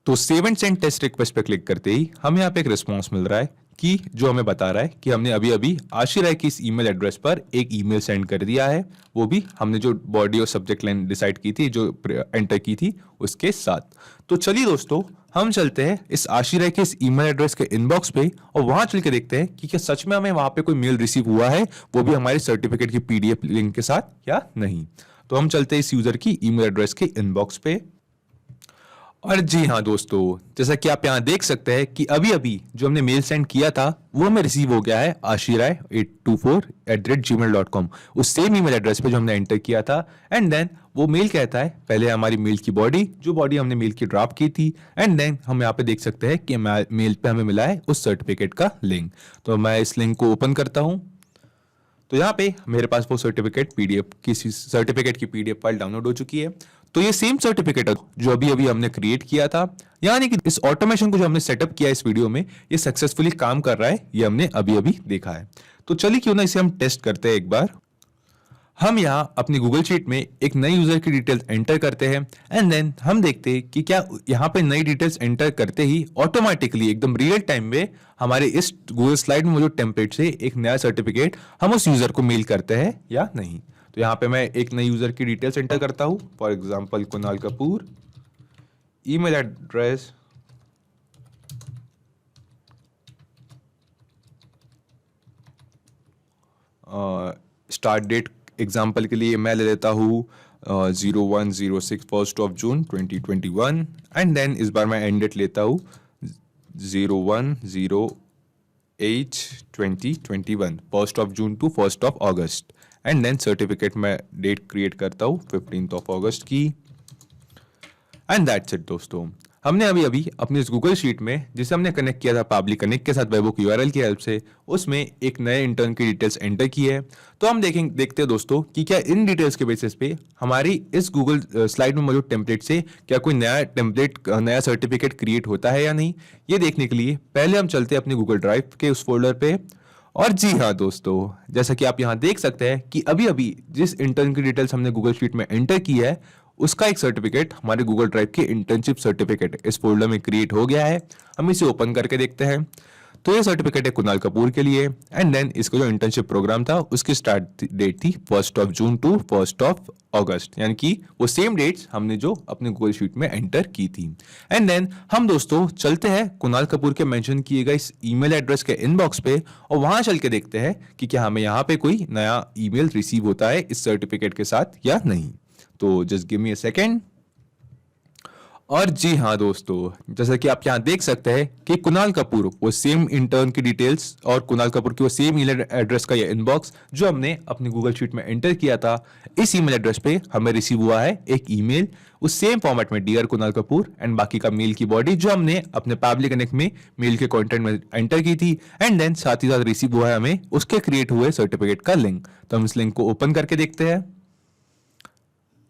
तो save and send test request पे क्लिक करते ही हमें यहाँ पे एक रिस्पॉन्स मिल रहा है कि जो हमें बता रहा है कि हमने अभी अभी आशी राय की इस ईमेल एड्रेस पर एक ईमेल सेंड कर दिया है, वो भी हमने जो बॉडी और सब्जेक्ट लाइन डिसाइड की थी, जो एंटर की थी उसके साथ। तो चलिए दोस्तों हम चलते हैं इस आशी राय के इस ईमेल एड्रेस के इनबॉक्स पे और वहां चल के देखते हैं कि क्या सच में हमें वहां पे कोई मेल रिसीव हुआ है, वो भी हमारे सर्टिफिकेट की पीडीएफ लिंक के साथ या नहीं। तो हम चलते हैं इस यूजर की ईमेल एड्रेस के इनबॉक्स पे। और जी हाँ दोस्तों, जैसा कि आप यहाँ देख सकते हैं कि अभी अभी जो हमने मेल सेंड किया था वो हमें रिसीव हो गया है ashiraय824@gmail.com, उस सेम ईमेल एड्रेस पे जो हमने एंटर किया था। एंड देन वो मेल कहता है पहले हमारी मेल की बॉडी, जो बॉडी हमने मेल की ड्राफ्ट की थी, एंड देन हम यहाँ पे देख सकते हैं कि मेल पे हमें मिला है उस सर्टिफिकेट का लिंक। तो मैं इस लिंक को ओपन करता हूँ। तो यहाँ पे मेरे पास वो सर्टिफिकेट की पीडीएफ फाइल डाउनलोड हो चुकी है। तो ये सेम सर्टिफिकेट जो अभी अभी हमने क्रिएट किया था, यानी कि इस ऑटोमेशन को जो हमने सेटअप किया इस वीडियो में, ये सक्सेसफुली काम कर रहा है, ये हमने अभी अभी देखा है। तो चलिए क्यों ना इसे हम टेस्ट करते हैं एक बार। हम यहाँ अपनी गूगल शीट में एक नई यूजर की डिटेल्स एंटर करते हैं एंड देन हम देखते हैं कि क्या यहाँ पे नई डिटेल्स एंटर करते ही ऑटोमेटिकली एकदम रियल टाइम में हमारे इस गूगल स्लाइड में मौजूद टेम्पलेट से एक नया सर्टिफिकेट हम उस यूजर को मेल करते हैं या नहीं। तो यहाँ पे मैं एक नई यूजर की डिटेल्स एंटर करता हूँ, for example Kunal Kapoor, email address, start date example के लिए मैं ले लेता हूँ 0106 1 जून 2021 एंड देन इस बार मैं एंड डेट लेता हूँ 01/0 as 2021 1st of June to 1st of August and then certificate में डेट क्रिएट करता हूँ 15th ऑफ अगस्त की एंड दैट्स इट दोस्तों। हमने अभी अभी अपनी इस गूगल शीट में जिसे हमने कनेक्ट किया था पाबली कनेक्ट के साथ वेबबुक यूआरएल की हेल्प से, उसमें एक नए इंटर्न की डिटेल्स एंटर की है। तो हम देखते हैं दोस्तों कि क्या इन डिटेल्स के बेसिस पे हमारी इस गूगल स्लाइड में मौजूद टेम्पलेट से क्या कोई नया टेम्पलेट नया सर्टिफिकेट क्रिएट होता है या नहीं। ये देखने के लिए पहले हम चलते हैं अपनी गूगल ड्राइव के उस फोल्डर पे। और जी हाँ दोस्तों, जैसा कि आप यहाँ देख सकते हैं कि अभी अभी जिस इंटर्न की डिटेल्स हमने गूगल शीट में एंटर की है उसका एक सर्टिफिकेट हमारे गूगल ड्राइव के इंटर्नशिप सर्टिफिकेट इस फोल्डर में क्रिएट हो गया है। हम इसे ओपन करके देखते हैं। तो ये सर्टिफिकेट है कुणाल कपूर के लिए एंड देन इसका जो इंटर्नशिप प्रोग्राम था उसकी स्टार्ट डेट थी 1st of June to 1st of August, यानी कि वो सेम डेट्स हमने जो अपने गूगल शीट में एंटर की थी। एंड देन हम दोस्तों चलते हैं कुणाल कपूर के मेंशन किए गए इस ईमेल एड्रेस के इनबॉक्स पे और वहां चल के देखते हैं कि क्या हमें यहाँ पे कोई नया ईमेल रिसीव होता है इस सर्टिफिकेट के साथ या नहीं। तो just give me a second. और जी हाँ दोस्तों, जैसा कि आप यहाँ देख सकते हैं कि कुणाल कपूर वो सेम इंटर्न की डिटेल्स और कुणाल कपूर की वो सेम ईमेल एड्रेस का ये इनबॉक्स जो हमने अपनी गूगल शीट में एंटर किया था, इस ईमेल एड्रेस पे हमें रिसीव हुआ है एक ईमेल उस सेम फॉर्मेट में डियर कुणाल कपूर एंड बाकी का मेल की बॉडी जो हमने अपने पाबली कनेक्ट में मेल के कंटेंट में एंटर की थी। एंड देन साथ ही साथ रिसीव हुआ है हमें उसके क्रिएट हुए सर्टिफिकेट का लिंक। तो हम इस लिंक को ओपन करके देखते हैं।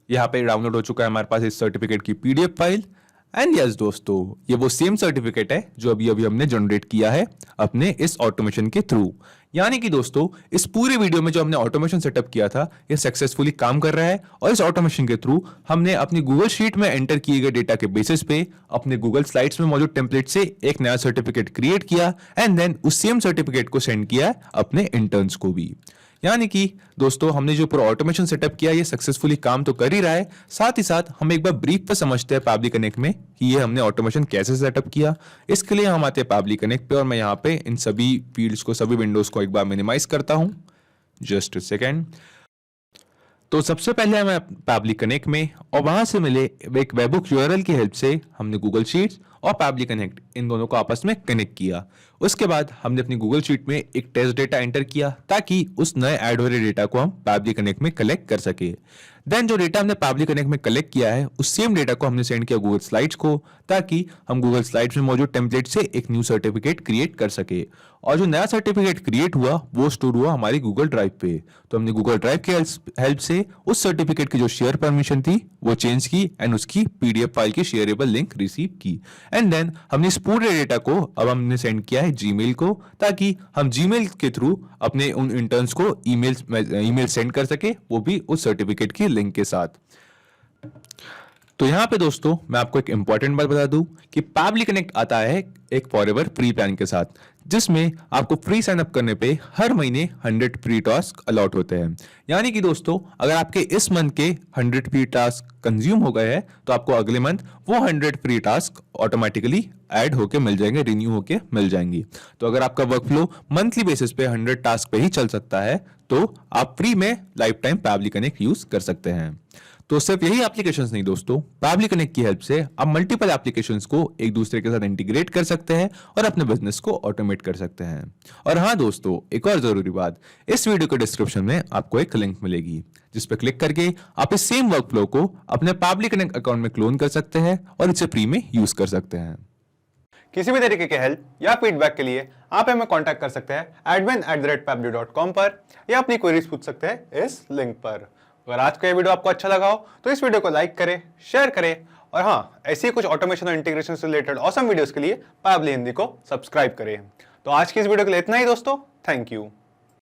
यहाँ पे डाउनलोड हो चुका है हमारे पास इस सर्टिफिकेट की पीडीएफ फाइल एंड यस दोस्तों, ये वो सेम सर्टिफिकेट है जो अभी अभी हमने जनरेट किया है अपने इस ऑटोमेशन के थ्रू। यानी कि दोस्तों इस पूरे वीडियो में जो हमने ऑटोमेशन सेटअप किया था ये सक्सेसफुली काम कर रहा है और इस ऑटोमेशन के थ्रू हमने अपनी गूगल शीट में एंटर किए गए डेटा के बेसिस पे अपने गूगल स्लाइड्स में मौजूद टेम्पलेट से एक नया सर्टिफिकेट क्रिएट किया एंड देन उस सेम सर्टिफिकेट को सेंड किया अपने इंटर्न्स को भी। यानी कि दोस्तों हमने जो पूरा ऑटोमेशन सेटअप किया ये सक्सेसफुली काम तो कर ही रहा है। साथ ही साथ हम एक बार ब्रीफ पे समझते हैं पाबली कनेक्ट में कि ये हमने ऑटोमेशन कैसे सेटअप किया। इसके लिए हम आते हैं पाबली कनेक्ट पे और मैं यहाँ पे इन सभी फील्ड्स को सभी विंडोज को एक बार मिनिमाइज करता हूँ। Just a second. तो सबसे पहले मैं पाबली कनेक्ट में और वहां से मिले एक वेबबुक यूआरएल की हेल्प से हमने गूगल शीट्स और पाबली कनेक्ट इन दोनों को आपस में कनेक्ट किया। उसके बाद हमने अपनी गूगल शीट में एक टेस्ट डेटा एंटर किया ताकि उस नए ऐड हो रहे डेटा को हम पाबली कनेक्ट में कलेक्ट कर सके। देन जो डेटा हमने पाबली कनेक्ट में कलेक्ट किया है उस सेम डेटा को हमने सेंड किया गूगल स्लाइड्स को ताकि हम गूगल स्लाइड्स में मौजूद टेम्पलेट से एक न्यू सर्टिफिकेट क्रिएट कर सके। और जो नया सर्टिफिकेट क्रिएट हुआ वो स्टोर हुआ हमारी गूगल ड्राइव पे। तो हमने गूगल ड्राइव की हेल्प से उस सर्टिफिकेट की जो शेयर परमिशन थी वो चेंज की एंड उसकी पीडीएफ फाइल की शेयरेबल लिंक रिसीव की। एंड देन हमने इस पूरे डेटा को अब हमने सेंड किया है जीमेल को ताकि हम जीमेल के थ्रू अपने उन इंटर्न्स को ईमेल सेंड कर सके, वो भी उस सर्टिफिकेट की लिंक के साथ। तो यहाँ पे दोस्तों मैं आपको एक इंपॉर्टेंट बात बता दूं कि पाबली कनेक्ट आता है एक फॉरएवर फ्री प्लान के साथ जिसमें आपको फ्री साइन अप करने पे हर महीने 100 फ्री टास्क अलॉट होते हैं। यानी कि दोस्तों अगर आपके इस मंथ के 100 फ्री टास्क कंज्यूम हो गए हैं तो आपको अगले मंथ वो 100 फ्री टास्क ऑटोमेटिकली ऐड होके मिल जाएंगे, रिन्यू होके मिल जाएंगी। तो अगर आपका वर्कफ्लो मंथली बेसिस पे 100 टास्क पे ही चल सकता है तो आप फ्री में लाइफ टाइम पाबली कनेक्ट यूज कर सकते हैं। तो सिर्फ यही एप्लीकेशंस नहीं दोस्तों, पाबली कनेक्ट की हेल्प से आप मल्टीपल एप्लीकेशंस को एक दूसरे के साथ इंटीग्रेट कर सकते हैं और अपने बिजनेस को ऑटोमेट कर सकते हैं। और हाँ दोस्तों, एक और जरूरी बात, इस वीडियो के डिस्क्रिप्शन में आपको एक लिंक मिलेगी जिस पर क्लिक करके आप इस सेम वर्कफ्लो को अपने पाबली कनेक्ट अकाउंट में क्लोन कर सकते हैं और इसे फ्री में यूज कर सकते हैं। किसी भी तरीके के हेल्प या फीडबैक के लिए आप हमें कांटेक्ट कर सकते हैं admin@pably.com पर या अपनी क्वेरीज पूछ सकते हैं इस लिंक पर। अगर आज का ये वीडियो आपको अच्छा लगा हो तो इस वीडियो को लाइक करें, शेयर करें और हाँ, ऐसी ही कुछ ऑटोमेशन और इंटीग्रेशन से रिलेटेड ऑसम वीडियोस के लिए पाबली हिंदी को सब्सक्राइब करें। तो आज की इस वीडियो के लिए इतना ही दोस्तों, थैंक यू।